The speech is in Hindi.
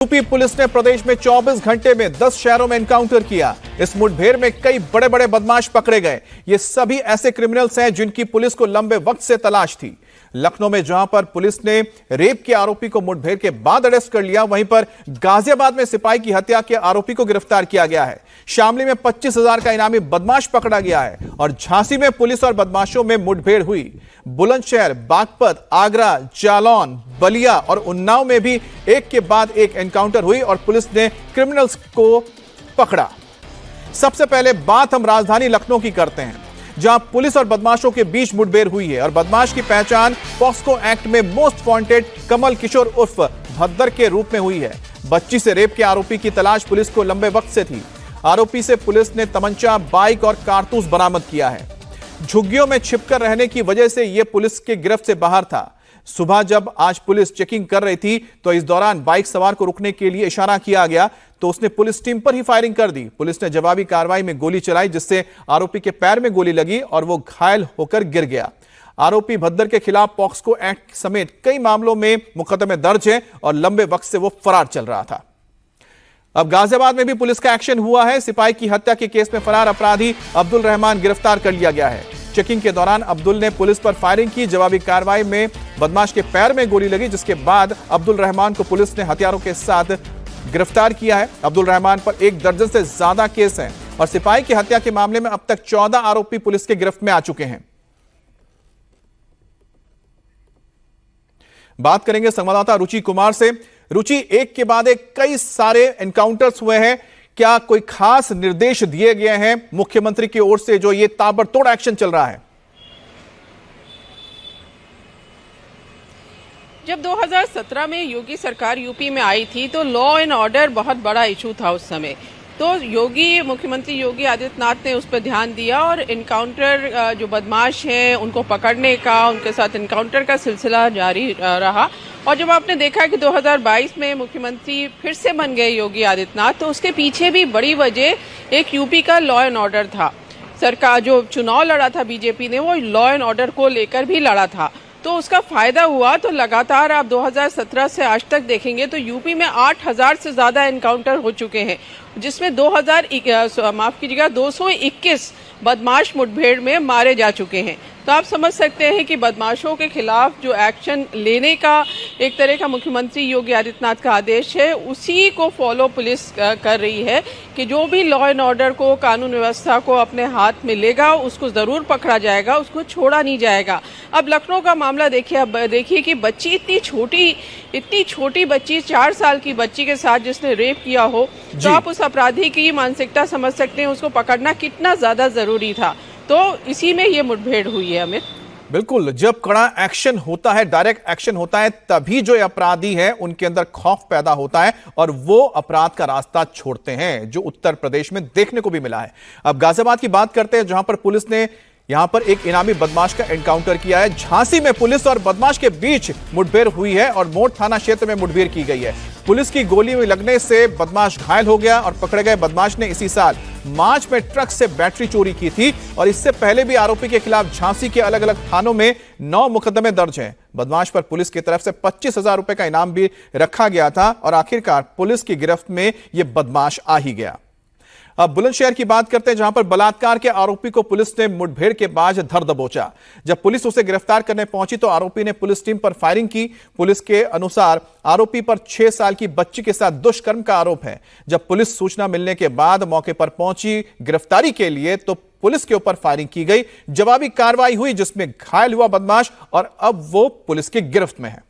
यूपी पुलिस ने प्रदेश में 24 घंटे में 10 शहरों में एनकाउंटर किया। इस मुठभेड़ में कई बड़े बड़े बदमाश पकड़े गए। ये सभी ऐसे क्रिमिनल्स हैं जिनकी पुलिस को लंबे वक्त से तलाश थी। लखनऊ में जहां पर पुलिस ने रेप के आरोपी को मुठभेड़ के बाद अरेस्ट कर लिया, वहीं पर गाजियाबाद में सिपाही की हत्या के आरोपी को गिरफ्तार किया गया है। शामली में 25,000 का इनामी बदमाश पकड़ा गया है और झांसी में पुलिस और बदमाशों में मुठभेड़ हुई। बुलंदशहर, बागपत, आगरा, जालौन, बलिया और उन्नाव में भी एक के बाद एक एनकाउंटर हुई और पुलिस ने क्रिमिनल्स को पकड़ा। सबसे पहले बात हम राजधानी लखनऊ की करते हैं, जहां पुलिस और बदमाशों के बीच मुठभेड़ हुई है और बदमाश की पहचान पॉक्सो एक्ट में मोस्ट वांटेड कमल किशोर उर्फ भद्दर के रूप में हुई है। बच्ची से रेप के आरोपी की तलाश पुलिस को लंबे वक्त से थी। आरोपी से पुलिस ने तमंचा, बाइक और कारतूस बरामद किया है। झुग्गियों में छिपकर रहने की वजह से यह पुलिस के गिरफ्त से बाहर था। सुबह जब आज पुलिस चेकिंग कर रही थी तो इस दौरान बाइक सवार को रुकने के लिए इशारा किया गया तो उसने पुलिस टीम पर ही फायरिंग कर दी। पुलिस ने जवाबी कार्रवाई में गोली चलाई, जिससे आरोपी के पैर में गोली लगी और वो घायल होकर गिर गया। आरोपी भद्दर के खिलाफ पॉक्सो एक्ट समेत कई मामलों में मुकदमे दर्ज हैं और लंबे वक्त से वो फरार चल रहा था। अब गाजियाबाद में भी पुलिस का एक्शन हुआ है। सिपाही की हत्या के केस में फरार अपराधी अब्दुल रहमान गिरफ्तार कर लिया गया है। चेकिंग के दौरान अब्दुल ने पुलिस पर फायरिंग की। जवाबी कार्रवाई में बदमाश के पैर में गोली लगी, जिसके बाद अब्दुल रहमान को पुलिस ने हथियारों के साथ गिरफ्तार किया है। अब्दुल रहमान पर 1 दर्जन से ज्यादा केस हैं और सिपाही की हत्या के मामले में अब तक 14 आरोपी पुलिस के गिरफ्त में आ चुके हैं। बात करेंगे संवाददाता रुचि कुमार से। रुचि, एक के बाद एक कई सारे एनकाउंटर्स हुए हैं, क्या कोई खास निर्देश दिए गए हैं मुख्यमंत्री की ओर से जो ये ताबड़तोड़ एक्शन चल रहा है? जब 2017 में योगी सरकार यूपी में आई थी तो लॉ एंड ऑर्डर बहुत बड़ा इशू था उस समय। तो मुख्यमंत्री योगी आदित्यनाथ ने उस पर ध्यान दिया और इनकाउंटर जो बदमाश हैं उनको पकड़ने का, उनके साथ इनकाउंटर का सिलसिला जारी रहा। और जब आपने देखा कि 2022 में मुख्यमंत्री फिर से बन गए योगी आदित्यनाथ, तो उसके पीछे भी बड़ी वजह एक यूपी का लॉ एंड ऑर्डर था। सरकार जो चुनाव लड़ा था बीजेपी ने, वो लॉ एंड ऑर्डर को लेकर भी लड़ा था, तो उसका फायदा हुआ। तो लगातार आप 2017 से आज तक देखेंगे तो यूपी में 8,000 से ज्यादा एनकाउंटर हो चुके हैं, जिसमें 221 बदमाश मुठभेड़ में मारे जा चुके हैं। तो आप समझ सकते हैं कि बदमाशों के खिलाफ जो एक्शन लेने का एक तरह का मुख्यमंत्री योगी आदित्यनाथ का आदेश है, उसी को फॉलो पुलिस कर रही है कि जो भी लॉ एंड ऑर्डर को, कानून व्यवस्था को अपने हाथ में लेगा उसको जरूर पकड़ा जाएगा, उसको छोड़ा नहीं जाएगा। अब लखनऊ का मामला देखिए, अब देखिए कि बच्ची इतनी छोटी बच्ची, 4 साल की बच्ची के साथ जिसने रेप किया हो, तो आप उस अपराधी की मानसिकता समझ सकते हैं, उसको पकड़ना कितना ज्यादा जरूरी था। तो इसी में ये मुठभेड़ हुई है। अमित, बिल्कुल, जब कड़ा एक्शन होता है, डायरेक्ट एक्शन होता है, तभी जो अपराधी हैं उनके अंदर खौफ पैदा होता है और वो अपराध का रास्ता छोड़ते हैं, जो उत्तर प्रदेश में देखने को भी मिला है। अब गाजियाबाद की बात करते हैं, जहां पर पुलिस ने यहां पर एक इनामी बदमाश का एनकाउंटर किया है। झांसी में पुलिस और बदमाश के बीच मुठभेड़ हुई है और मोड़ थाना क्षेत्र में मुठभेड़ की गई है। पुलिस की गोली में लगने से बदमाश घायल हो गया और पकड़े गए बदमाश ने इसी साल मार्च में ट्रक से बैटरी चोरी की थी और इससे पहले भी आरोपी के खिलाफ झांसी के अलग अलग थानों में 9 मुकदमे दर्ज हैं। बदमाश पर पुलिस की तरफ से 25,000 रुपए का इनाम भी रखा गया था और आखिरकार पुलिस की गिरफ्त में यह बदमाश आ ही गया। अब बुलंदशहर की बात करते हैं, जहां पर बलात्कार के आरोपी को पुलिस ने मुठभेड़ के बाद धर दबोचा। जब पुलिस उसे गिरफ्तार करने पहुंची तो आरोपी ने पुलिस टीम पर फायरिंग की। पुलिस के अनुसार आरोपी पर 6 साल की बच्ची के साथ दुष्कर्म का आरोप है। जब पुलिस सूचना मिलने के बाद मौके पर पहुंची गिरफ्तारी के लिए तो पुलिस के ऊपर फायरिंग की गई। जवाबी कार्रवाई हुई जिसमें घायल हुआ बदमाश और अब वो पुलिस की गिरफ्त में है।